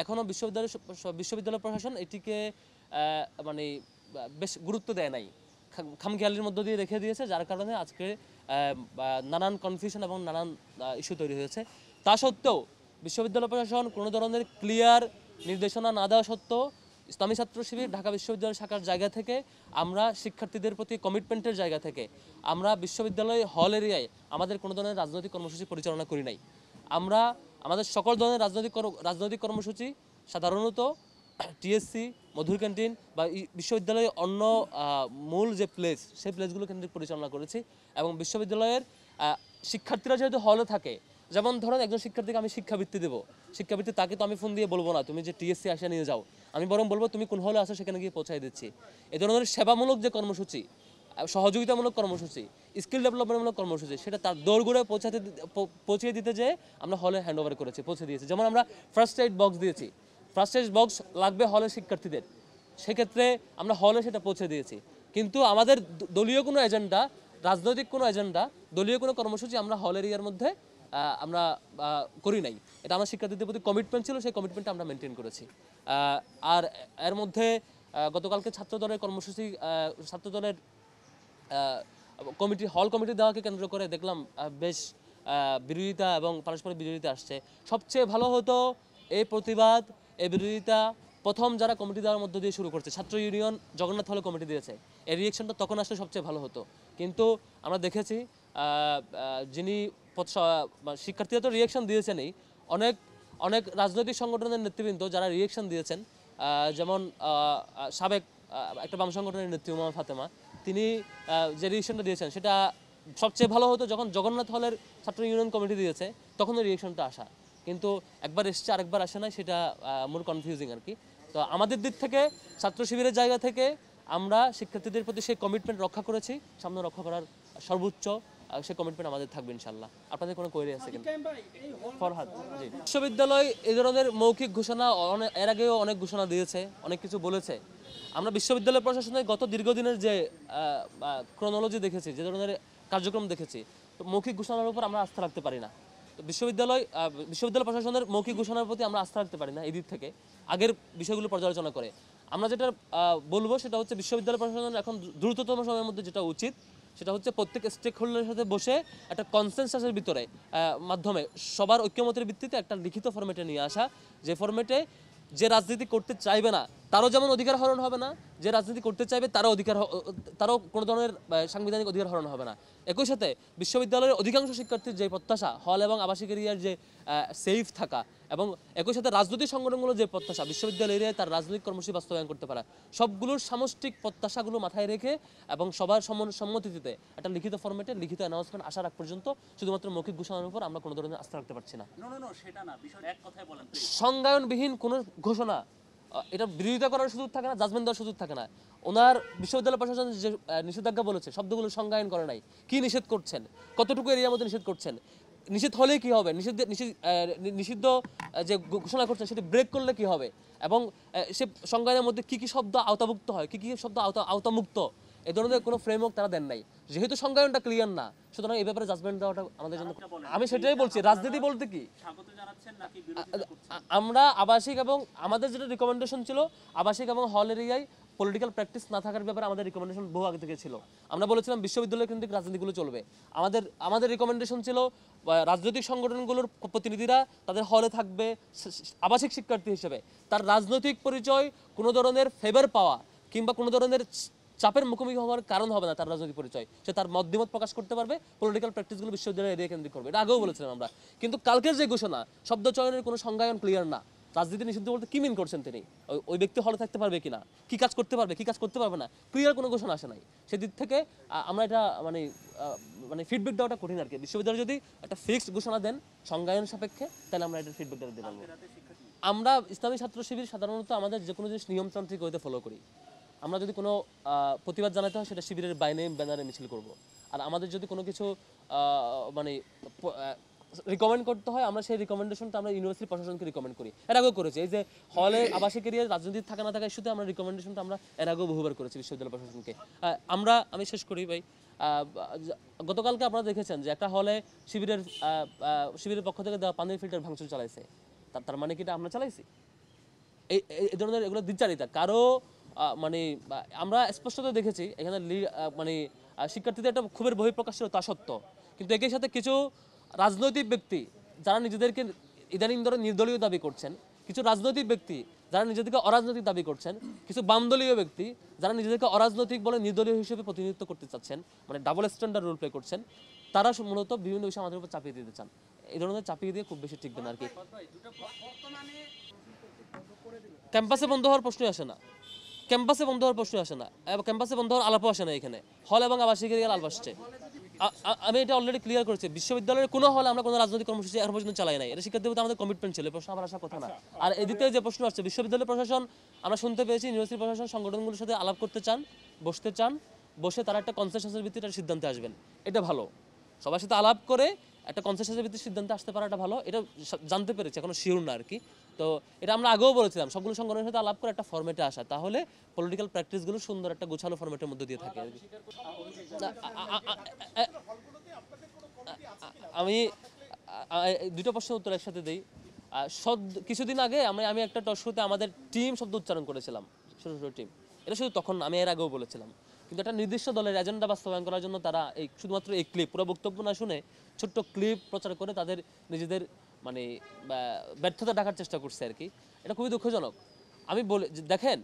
এখনও বিশ্ববিদ্যালয় প্রশাসন এটিকে মানে বেশ গুরুত্ব দেয় নাই, খামখেয়ালির মধ্য দিয়ে রেখে দিয়েছে, যার কারণে আজকে নানান কনফিউশন এবং নানান ইস্যু তৈরি হয়েছে। তা সত্ত্বেও বিশ্ববিদ্যালয় প্রশাসন কোনো ধরনের ক্লিয়ার নির্দেশনা না দেওয়া সত্ত্বেও ইসলামী ছাত্র শিবির ঢাকা বিশ্ববিদ্যালয় শাখার জায়গা থেকে আমরা শিক্ষার্থীদের প্রতি কমিটমেন্টের জায়গা থেকে আমরা বিশ্ববিদ্যালয় হল এরিয়ায় আমাদের কোনো ধরনের রাজনৈতিক কর্মসূচি পরিচালনা করি নাই। আমরা আমাদের সকল ধরনের রাজনৈতিক কর্মসূচি সাধারণত টিএসসি, মধুর ক্যান্টিন বা বিশ্ববিদ্যালয়ের অন্য মূল যে প্লেস সেই প্লেসগুলো কেন্দ্রিক পরিচালনা করেছি। এবং বিশ্ববিদ্যালয়ের শিক্ষার্থীরা যেহেতু হলে থাকে, যেমন ধরেন একজন শিক্ষার্থীকে আমি শিক্ষাবৃত্তি দেবো, শিক্ষাবৃত্তি তাকে তো আমি ফোন দিয়ে বলবো না তুমি যে টিএসসি আসে নিয়ে যাও, আমি বরং বলবো তুমি কোন হলে আসো সেখানে গিয়ে পৌঁছায় দিচ্ছি। এ ধরনের সেবামূলক যে কর্মসূচি, সহযোগিতামূলক কর্মসূচি, স্কিল ডেভেলপমেন্টমূলক কর্মসূচি, সেটা তার দৌড়গড়ে পৌঁছে দিতে যে আমরা হলে হ্যান্ড ওভার করেছি, পৌঁছে দিয়েছি। যেমন আমরা ফার্স্ট এইড বক্স দিয়েছি, ফার্স্ট এইড বক্স লাগবে হলের শিক্ষার্থীদের, সেক্ষেত্রে আমরা হলে সেটা পৌঁছে দিয়েছি। কিন্তু আমাদের দলীয় কোনো এজেন্ডা, রাজনৈতিক কোনো এজেন্ডা, দলীয় কোনো কর্মসূচি আমরা হল এরিয়ার মধ্যে আমরা করি নাই। এটা আমার শিক্ষার্থীদের প্রতি কমিটমেন্ট ছিল, সেই কমিটমেন্টটা আমরা মেনটেন করেছি। আর এর মধ্যে গতকালকে ছাত্রদলের কর্মসূচি, ছাত্রদলের হল কমিটি দেওয়াকে কেন্দ্র করে দেখলাম বেশ বিরোধিতা এবং পারস্পরিক বিরোধিতা আসছে। সবচেয়ে ভালো হতো এই প্রতিবাদ, এই বিরোধিতা প্রথম যারা কমিটি দেওয়ার মধ্য দিয়ে শুরু করছে, ছাত্র ইউনিয়ন জগন্নাথ হলে কমিটি দিয়েছে, এই রিয়েকশনটা তখন আসলে সবচেয়ে ভালো হতো। কিন্তু আমরা দেখেছি যিনি শিক্ষার্থীরা তো রিয়েকশন দিয়েছেনই, অনেক অনেক রাজনৈতিক সংগঠনের নেতৃবৃন্দ যারা রিয়েকশন দিয়েছেন, যেমন সাবেক একটা বাম সংগঠনের নেত্রী উমা ফাতেমা, তিনি যে রিয়েকশনটা দিয়েছেন সেটা সবচেয়ে ভালো হতো যখন জগন্নাথ হলের ছাত্র ইউনিয়ন কমিটি দিয়েছে তখন ওই রিয়েকশনটা আসা। কিন্তু একবার এসছে আরেকবার আসে না, সেটা মোর কনফিউজিং আর কি। তো আমাদের দিক থেকে ছাত্র শিবিরের জায়গা থেকে আমরা শিক্ষার্থীদের প্রতি সেই কমিটমেন্ট রক্ষা করেছি, সামনে রক্ষা করার সর্বোচ্চ সেই কমিটমেন্ট আমাদের থাকবে ইনশাল্লাহ। আপনাদের কোনো কোয়েরি আছে কিনা? ফরহাদ জি। বিশ্ববিদ্যালয় এই ধরনের মৌখিক ঘোষণা এর আগেও অনেক ঘোষণা দিয়েছে, অনেক কিছু বলেছে। আমরা বিশ্ববিদ্যালয় প্রশাসনের গত দীর্ঘদিনের যে ক্রোনোলজি দেখেছি, যে ধরনের কার্যক্রম দেখেছি, তো মৌখিক ঘোষণার উপর আমরা আস্থা রাখতে পারি না। তো বিশ্ববিদ্যালয় প্রশাসনের মৌখিক ঘোষণার প্রতি আমরা আস্থা রাখতে পারি না এই দিক থেকে, আগের বিষয়গুলো পর্যালোচনা করে। আমরা যেটা বলবো সেটা হচ্ছে বিশ্ববিদ্যালয় প্রশাসনের এখন দ্রুততম সময়ের মধ্যে যেটা উচিত সেটা হচ্ছে প্রত্যেক স্টেক হোল্ডারের সাথে বসে একটা কনসেনসাসের ভিতরে মাধ্যমে সবার ঐক্যমতের ভিত্তিতে একটা লিখিত ফরম্যাটে নিয়ে আসা, যে ফরম্যাটে যে রাজনীতি করতে চাইবে না তারও যেমন অধিকার হরণ হবে না, যে রাজনীতি করতে চাইবে তারও কোনো ধরনের সাংবিধানিক অধিকার হরণ হবে না। একই সাথে বিশ্ববিদ্যালয়ের অধিকাংশ শিক্ষার্থীর যে প্রত্যাশা, হল এবং আবাসিক এরিয়ার যে সেফ থাকা, এবং একই সাথে রাজনৈতিক সংগঠনগুলোর যে প্রত্যাশা বিশ্ববিদ্যালয় এরিয়ায় তার রাজনৈতিক কর্মসূচি বাস্তবায়ন করতে পারা, সবগুলোর সামষ্টিক প্রত্যাশাগুলো মাথায় রেখে এবং সবার সম্মতিতে একটা লিখিত ফরম্যাটে লিখিত অ্যানাউন্সমেন্ট আসার আগ পর্যন্ত শুধুমাত্র মৌখিক ঘোষণার উপর আমরা কোনো ধরনের আস্থা রাখতে পারছি না। সেটা না, বিষয়টা এক কথায় বলেন। সংজ্ঞায়নবিহীন কোনো ঘোষণা, এটা বিরোধিতা করার সুযোগ থাকে না, জাজমেন্ট দেওয়ার সুযোগ থাকে না। ওনার বিশ্ববিদ্যালয় প্রশাসন যে নিষেধাজ্ঞা বলেছে শব্দগুলো সংজ্ঞায়ন করে নাই। কি নিষেধ করছেন, কতটুকু এরিয়ার মধ্যে নিষেধ করছেন, নিষেধ হলে কি হবে, নিষিদ্ধ যে ঘোষণা করছেন সেটি ব্রেক করলে কি হবে, এবং সে সংজ্ঞায়নের মধ্যে কি কি শব্দ আওতাভুক্ত হয়, কি কি শব্দ আওতামুক্ত, এই ধরনের কোনো ফ্রেমওয়ার্ক তারা দেন নাই। যেহেতু সংজ্ঞায়নটা ক্লিয়ার না, সুতরাং এই ব্যাপারে জাজমেন্ট দেওয়াটা আমাদের জন্য, আমি সেটাই বলছি, রাজনীতি বলতে কি আমরা আবাসিক এবং আমাদের যেটা রিকমেন্ডেশন ছিল, আবাসিক এবং হল এরিয়ায় পলিটিক্যাল প্র্যাকটিস না থাকার ব্যাপারে আমাদের রিকমেন্ডেশন বহু আগে থেকে ছিল। আমরা বলেছিলাম বিশ্ববিদ্যালয় কেন্দ্রিক রাজনীতিগুলো চলবে। আমাদের রিকমেন্ডেশন ছিল রাজনৈতিক সংগঠনগুলোর প্রতিনিধিরা তাদের হলে থাকবে আবাসিক শিক্ষার্থী হিসেবে, তার রাজনৈতিক পরিচয় কোনো ধরনের ফেভার পাওয়া কিংবা কোনো ধরনের চাপের মুখোমুখি হওয়ার কারণ হবে না। তার রাজনৈতিক পরিচয়, সে তার মতামত প্রকাশ করতে পারবে, পলিটিক্যাল প্র্যাকটিসগুলো বিশ্ববিদ্যালয় এরিয়া কেন্দ্রিক করবে, এটা আগেও বলেছিলাম আমরা। কিন্তু কালকের যে ঘোষণা, শব্দ চয়নের কোনো সংজ্ঞায়ন ক্লিয়ার না। রাজনীতি নিষিদ্ধ বলতে কি মিন করছেন তিনি, ওই ব্যক্তি হলে থাকতে পারবে কিনা, কি কাজ করতে পারবে, কি কাজ করতে পারবে না, ক্লিয়ার কোনো ঘোষণা আসে নাই। সেদিক থেকে আমরা এটা মানে ফিডব্যাক দেওয়াটা কঠিন আর কি। বিশ্ববিদ্যালয় যদি একটা ফিক্সড ঘোষণা দেন সংজ্ঞায়ন সাপেক্ষে, তাহলে আমরা এটার ফিডব্যাক দিতে পারবো। আমরা ইসলামী ছাত্র শিবির সাধারণত আমাদের যে কোনো জিনিস নিয়মতান্ত্রিক হইতে ফলো করি। আমরা যদি কোনো প্রতিবাদ জানাতে হয় সেটা শিবিরের বাইনে ব্যানারে মিছিল করব। আর আমাদের যদি কোনো কিছু মানে রিকমেন্ড করতে হয়, আমরা সেই রিকমেন্ডেশনটা আমরা ইউনিভার্সিটি প্রশাসনকে রিকমেন্ড করি, এর আগেও করেছি। এই যে হলে আবাসিক এরিয়ায় রাজনীতি থাকা না থাকা ইস্যুতে আমরা রিকমেন্ডেশনটা আমরা এর আগেও বহুবার করেছি বিশ্ববিদ্যালয় প্রশাসনকে। আমি শেষ করি ভাই, গতকালকে আপনারা দেখেছেন যে একটা হলে শিবিরের পক্ষ থেকে দেওয়া পানির ফিল্টার ভাঙচুর চালাইছে। তার মানে কি এটা আমরা চালাইছি? এই ধরনের এগুলো দ্বিচারিতা কারো মানে আমরা স্পষ্টত দেখেছি এখানে মানে শিক্ষার্থীদের একটা ক্ষোভের বহিঃপ্রকাশ ছিল তা সত্য, কিন্তু একই সাথে কিছু রাজনৈতিক ব্যক্তি যারা নিজেদেরকে ইদানিং ধরে নির্দলীয় দাবি করছেন, কিছু রাজনৈতিক ব্যক্তি যারা নিজেদেরকে অরাজনৈতিক দাবি করছেন, কিছু বামদলীয় ব্যক্তি যারা নিজেদেরকে অরাজনৈতিক বলে নির্দলীয় হিসেবে প্রতিনিধিত্ব করতে চাচ্ছেন, মানে ডাবল স্ট্যান্ডার্ড রোল প্লে করছেন, তারা মূলত বিভিন্ন বিষয় আমাদের উপর চাপিয়ে দিতে চান। এই ধরনের চাপিয়ে দিয়ে খুব বেশি টিকবে না আর কি। ক্যাম্পাসে বন্ধ হওয়ার প্রশ্নই আসে না, ক্যাম্পাসে বন্ধ হওয়ার প্রশ্নই আসে না, এবং ক্যাম্পাসে বন্ধ হওয়ার আলাপও আসে না এখানে। হল এবং আবাসিকের আলাপ আসছে। আমি এটা অলরেডি ক্লিয়ার করেছি, বিশ্ববিদ্যালয়ের কোনো হলে আমরা কোনো রাজনৈতিক কর্মসূচি এখন পর্যন্ত চালাই নাই। এটা শিক্ষার্থীদের প্রতি আমাদের কমিটমেন্ট ছিল, প্রশ্ন আবার আসার কথা না। আর এদিকে যে প্রশ্ন আসছে, বিশ্ববিদ্যালয় প্রশাসন আমরা শুনতে পেয়েছি ইউনিভার্সিটি প্রশাসন সংগঠনগুলোর সাথে আলাপ করতে চান, বসতে চান, বসে তারা একটা কনসেনসাসের ভিত্তিতে একটা সিদ্ধান্তে আসবেন। এটা ভালো, সবার সাথে আলাপ করে একটা কনসেনসাসের ভিত্তিতে সিদ্ধান্তে আসতে পারাটা ভালো। এটা জানতে পেরেছি, এখনো শিওর না আর কি। তো এটা আমরা আগেও বলেছিলাম, সবগুলো সংগঠনের সাথে আলাপ করে একটা ফরম্যাটে আসা, তাহলে পলিটিক্যাল প্র্যাকটিসগুলো সুন্দর একটা গোছানো ফরম্যাটের মধ্যে দিয়ে থাকে আর কি। আমি দুটো প্রশ্নের উত্তর একসাথে দিই। কিছুদিন আগে আমি একটা টক শোতে আমাদের টিম শব্দ উচ্চারণ করেছিলাম, ছোটো ছোটো টিম। এটা শুধু তখন আমি এর আগেও বলেছিলাম, কিন্তু একটা নির্দিষ্ট দলের এজেন্ডা বাস্তবায়ন করার জন্য তারা এই শুধুমাত্র এই ক্লিপ, পুরো বক্তব্য না শুনে ছোট্ট ক্লিপ প্রচার করে তাদের নিজেদের মানে ব্যর্থতা ঢাকার চেষ্টা করছে আর কি। এটা খুবই দুঃখজনক। আমি বলে দেখেন,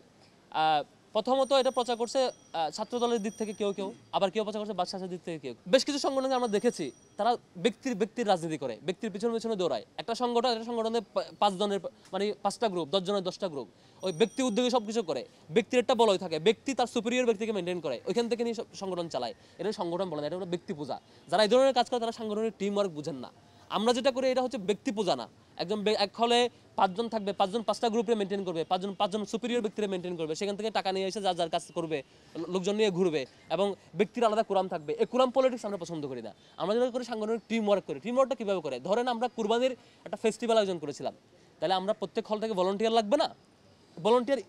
প্রথমত এটা প্রচার করছে ছাত্র দলের দিক থেকে কেউ কেউ, আবার কেউ প্রচার করছে বাদশাহের দিক থেকে কেউ। বেশ কিছু সংগঠনকে আমরা দেখেছি তারা ব্যক্তির রাজনীতি করে, ব্যক্তির পিছনে পিছনে দৌড়ায়। একটা সংগঠনে 5 জনের মানে 5টা গ্রুপ, 10 জনের 10টা গ্রুপ, ওই ব্যক্তি উদ্যোগে সব কিছু করে। ব্যক্তির একটা বলয় থাকে, ব্যক্তি তার সুপিরিয়র ব্যক্তিকে মেনটেন করে, ওইখান থেকে নিয়ে সংগঠন চালায়। এটা সংগঠন বলে না, এটা হলো ব্যক্তি পূজা। যারা এই ধরনের কাজ করে তারা সাংগঠনিক টিম ওয়ার্ক বুঝেন না। আমরা যেটা করি এটা হচ্ছে ব্যক্তি পূজা না। একজন এক হলে 5 জন থাকবে, 5 জন 5টা গ্রুপে মেনটেন করবে, 5 জন সুপিরিয়র ব্যক্তিরা মেনটেন করবে, সেখান থেকে টাকা নিয়ে এসে যার কাজ করবে, লোকজন নিয়ে ঘুরবে, এবং ব্যক্তির আলাদা কুরাম থাকবে। এই কুরাম পলিটিক্স আমরা পছন্দ করি না। আমরা যেটা করি সাংগঠনিক টিম ওয়ার্ক করি। টিম ওয়ার্কটা কীভাবে করে? ধরেন আমরা কুরবানির একটা ফেস্টিভ্যাল আয়োজন করেছিলাম, তাহলে আমরা প্রত্যেক হল থেকে ভলান্টিয়ার লাগবে না? ভলান্টিয়ার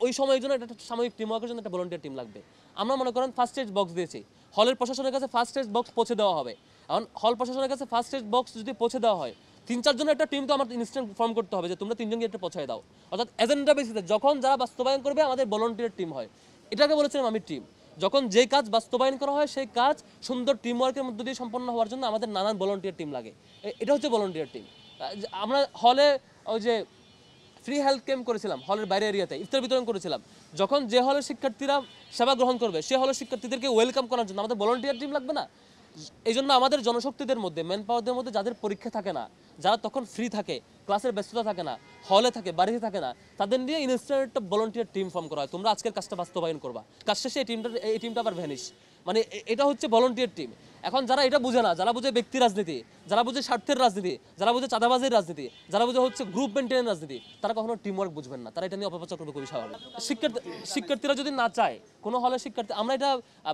ওই সময়ের জন্য একটা সাময়িক টিম ওয়ার্কের জন্য একটা ভলান্টিয়ার টিম লাগবে। আমরা মনে করেন ফার্স্ট এড বক্স দিয়েছি, হলের প্রশাসনের কাছে ফার্স্ট এড বক্স পৌঁছে দেওয়া হবে। এখন হল প্রশাসনের কাছে ফার্স্ট এড বক্স যদি পৌঁছে দেওয়া হয়, 3-4 জনের একটা টিম তো আমার ইনস্ট্যান্ট ফর্ম করতে হবে যে তোমরা 3 জনকে একটা পৌঁছায় দাও। অর্থাৎ এজেন্ডা বেসিসে যখন যারা বাস্তবায়ন করবে আমাদের ভলান্টিয়ার টিম হয়। এটাকে বলেছিলাম আমি টিম। যখন যে কাজ বাস্তবায়ন করা হয় সেই কাজ সুন্দর টিম ওয়ার্কের মধ্যে দিয়ে সম্পন্ন হওয়ার জন্য আমাদের নানান ভলান্টিয়ার টিম লাগে। এটা হচ্ছে ভলান্টিয়ার টিম। আমরা হলে ওই যে ফ্রি হেলথ ক্যাম্প করেছিলাম, হলের বাইরে এরিয়াতে ইফতার বিতরণ করেছিলাম। যখন যে হলের শিক্ষার্থীরা সেবা গ্রহণ করবে সে হলের শিক্ষার্থীদেরকে ওয়েলকাম করার জন্য আমাদের ভলান্টিয়ার টিম লাগবে না? এই জন্য আমাদের জনশক্তিদের মধ্যে, ম্যান পাওয়ারদের মধ্যে যাদের পরীক্ষা থাকে না, যারা তখন ফ্রি থাকে, ক্লাসের ব্যস্ততা থাকে না, হলে থাকে, বাড়িতে থাকে না, তাদের নিয়ে ইনস্ট্যান্ট একটা ভলান্টিয়ার টিম ফর্ম করা হয়। তোমরা আজকের কাজটা বাস্তবায়ন করবা, কাজ শেষে এই টিমটা আবার ভ্যানিশ। মানে এটা হচ্ছে ভলান্টিয়ার টিম। এখন যারা এটা বুঝে না, যারা বুঝে ব্যক্তি রাজনীতি, যারা বুঝে স্বার্থের রাজনীতি, যারা বুঝে চাঁদাবাজির রাজনীতি, যারা বুঝে হচ্ছে গ্রুপ মেনটেনের রাজনীতি, তারা কখনো টিম ওয়ার্ক বুঝবেন না। তারা এটা নিয়ে অপপ্রচার করবে খুবই স্বাভাবিক। শিক্ষার্থীরা যদি না চায়, কোনো হলে শিক্ষার্থী, আমরা এটা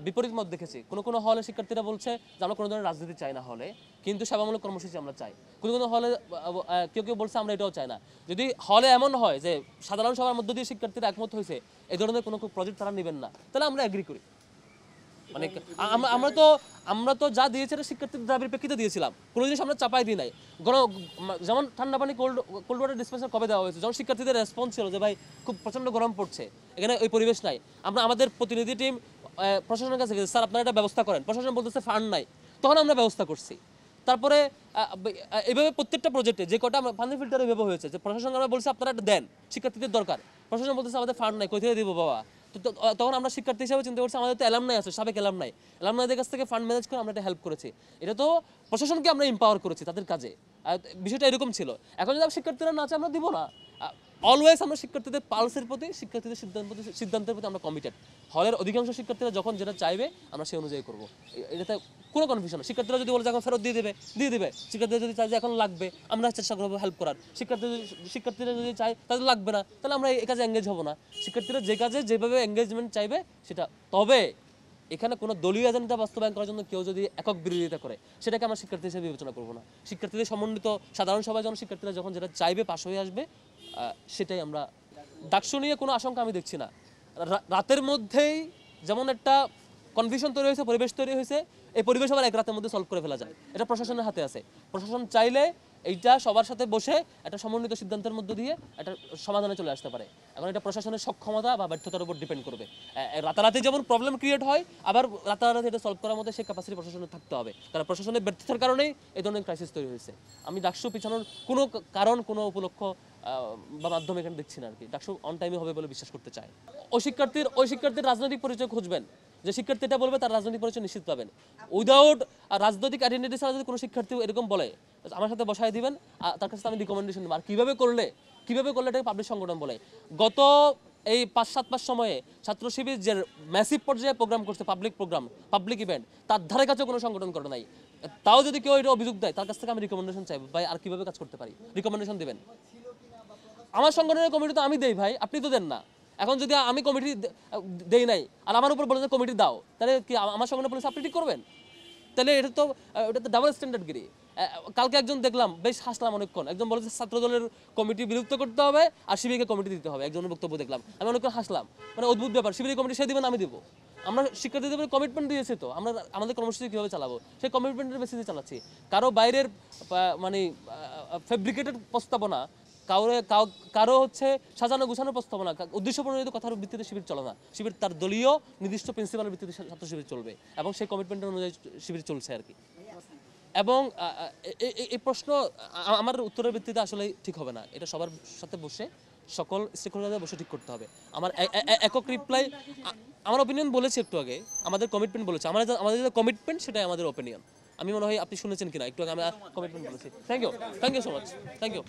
বিপরীত মত দেখেছি। কোনো হলে শিক্ষার্থীরা বলছে যে আমরা কোনো ধরনের রাজনীতি চাই না হলে, কিন্তু সেবামূলক কর্মসূচি আমরা চাই। কোনো হলে কেউ বলছে আমরা এটাও চাই না। যদি হলে এমন হয় যে সাধারণ সভার মধ্য দিয়ে শিক্ষার্থীরা একমত হয়েছে এই ধরনের কোনো প্রজেক্ট তারা নেবেন না, তাহলে আমরা এগ্রি করি। মানে আমরা তো যা দিয়েছি এটা শিক্ষার্থীদের দাবির প্রেক্ষিতে দিয়েছিলাম, কোনো জিনিস আমরা চাপাই দিই নাই। যেমন ঠান্ডা পানি কোল্ড ওয়াটার ডিসপেন্সার কবে দেওয়া হয়েছে, যখন শিক্ষার্থীদের রেসপন্স ছিল যে ভাই খুব প্রচণ্ড গরম পড়ছে, এখানে ওই পরিবেশ নাই, আমরা আমাদের প্রতিনিধি টিম প্রশাসনের কাছে গেছে, স্যার আপনারা এটা ব্যবস্থা করেন। প্রশাসন বলতেছে ফান্ড নাই, তখন আমরা ব্যবস্থা করছি। তারপরে এইভাবে প্রত্যেকটা প্রজেক্টে যে কটা পানি ফিল্টার এইভাবে হয়েছে যে প্রশাসন আমরা বলছি আপনারা এটা দেন, শিক্ষার্থীদের দরকার। প্রশাসন বলতেছে আমাদের ফান্ড নাই, কোথায় দিব বাবা? তখন আমরা শিক্ষার্থী হিসাবে চিন্তা করছি আমাদের তো অ্যালামনাই আছে, সাবেক অ্যালামনাইদের কাছ থেকে ফান্ড ম্যানেজ করে আমরা এটা হেল্প করেছি। এটা তো প্রশাসনকে আমরা এম্পাওয়ার করেছি তাদের কাজে। বিষয়টা এরকম ছিল। এখন যদি শিক্ষার্থীরা না চায় আমরা দিব না। অলওয়েজ আমরা শিক্ষার্থীদের পালসের প্রতি, শিক্ষার্থীদের সিদ্ধান্তের প্রতি আমরা কমিটেড। হলের অধিকাংশ শিক্ষার্থীরা যখন যেটা চাইবে আমরা সেই অনুযায়ী করবো। এটাতে কোনো কনফিউশন না। শিক্ষার্থীরা যদি বলে যে এখন ফেরত দিয়ে দেবে। শিক্ষার্থীরা যদি চায় যে এখন লাগবে, আমরা চেষ্টা করবো হেল্প করার। শিক্ষার্থীরা যদি চায় তাদের লাগবে না, তাহলে আমরা এই কাজে এঙ্গেজ হবো না। শিক্ষার্থীরা যে কাজে যেভাবে এঙ্গেজমেন্ট চাইবে সেটা। তবে এখানে কোনো দলীয় এজেন্ডা বাস্তবায়ন করার জন্য কেউ যদি একক বিরোধিতা করে সেটাকে আমরা শিক্ষার্থী হিসেবে বিবেচনা করবো না। শিক্ষার্থীদের সমন্বিত সাধারণ সভায় যখন শিক্ষার্থীরা যখন যেটা চাইবে পাশ হয়ে আসবে, সেটাই আমরা। ডাকসু নিয়ে কোনো আশঙ্কা আমি দেখছি না। রাতের মধ্যেই যেমন একটা কনফিউশন তৈরি হয়েছে, পরিবেশ তৈরি হয়েছে, এই পরিবেশ আবার এক রাতের মধ্যে সলভ করে ফেলা যায়। এটা প্রশাসনের হাতে আছে। প্রশাসন চাইলে এইটা সবার সাথে বসে একটা সমন্বিত সিদ্ধান্তের মধ্য দিয়ে একটা সমাধানে চলে আসতে পারে। এখন এটা প্রশাসনের সক্ষমতা বা ব্যর্থতার উপর ডিপেন্ড করবে। রাতারাতি যেমন প্রবলেম ক্রিয়েট হয়, আবার রাতারাতি এটা সলভ করার মধ্যে সেই ক্যাপাসিটি প্রশাসনের থাকতে হবে। কারণ প্রশাসনের ব্যর্থতার কারণেই এই ধরনের ক্রাইসিস তৈরি হয়েছে। আমি ডাকসু পিছানোর কোনো কারণ, কোনো উপলক্ষ বা মাধ্যম এখানে দেখছি না আর কি। ডাকসু অন টাইমে হবে বলে বিশ্বাস করতে চাই। ওই শিক্ষার্থীর রাজনৈতিক পরিচয় খুঁজবেন। যে শিক্ষার্থীটা বলবে তার রাজনৈতিক পরিচয় নিশ্চিত পাবেন। উইদাউট রাজনৈতিক আইডেন্টিটি ছাড়া যদি কোনো শিক্ষার্থী এরকম বলে, আমার সাথে বসায় দিবেন, তার কাছে আমি রিকমেন্ডেশন দেবো। আর কীভাবে করলে এটাকে পাবলিক সংগঠন বলে। গত এই 5-7 মাস সময়ে ছাত্র শিবির যে ম্যাসিভ পর্যায়ে প্রোগ্রাম করছে, পাবলিক ইভেন্ট, তার ধারে কাছে কোনো সংগঠন করে নাই। তাও যদি কেউ এটা অভিযোগ দেয়, তার কাছ থেকে আমি রিকমেন্ডেশন চাইবো, ভাই আর কিভাবে কাজ করতে পারি, রিকমেন্ডেশন দিবেন। আমার সংগঠনের কমিটি তো আমি দেই ভাই, আপনি তো দেন না। এখন যদি আমি কমিটি দেই নাই আর আমার উপর বলে যে কমিটি দাও, তাহলে কি আমার সংগঠনের পুলিশ আপনি ঠিক করবেন? তাহলে এটা তো ডাবল স্ট্যান্ডার্ড গিরি। কালকে একজন দেখলাম, বেশ হাসলাম অনেকক্ষণ, একজন বলেছে ছাত্র দলের কমিটি বিলুপ্ত করতে হবে আর শিবিরকে কমিটি দিতে হবে, একজনের বক্তব্য দেখলাম, আমি অনেকক্ষণ হাসলাম। মানে অদ্ভুত ব্যাপার, শিবিরের কমিটি সে দিবেন, আমি দিব। আমরা শিক্ষার্থীদের কমিটমেন্ট দিয়েছি, তো আমরা আমাদের কর্মসূচি কীভাবে চালাবো সেই কমিটমেন্টের বেসিসে চালাচ্ছি। কারো বাইরের মানে ফেব্রিকেটেড প্রস্তাবনা, কারো হচ্ছে সাজানো গুছানো প্রস্তাবনা, উদ্দেশ্য প্রণোদিত কথার ভিত্তিতে শিবির চলে না। শিবির তার দলীয় নির্দিষ্ট প্রিন্সিপালের ভিত্তিতে ছাত্র শিবির চলবে এবং সেই কমিটমেন্টের অনুযায়ী শিবির চলছে আর কি। এবং এই প্রশ্ন আমার উত্তরের ভিত্তিতে আসলে ঠিক হবে না। এটা সবার সাথে বসে, সকল স্টেকহোল্ডারদের বসে ঠিক করতে হবে। আমার একক রিপ্লাই, আমার ওপিনিয়ন বলেছি একটু আগে, আমাদের কমিটমেন্ট বলেছি, আমাদের যে কমিটমেন্ট সেটাই আমাদের ওপিনিয়ন। আমি মনে হয় আপনি শুনেছেন কিনা একটু আগে, আমি কমিটমেন্ট বলেছি। Thank you so much, thank you.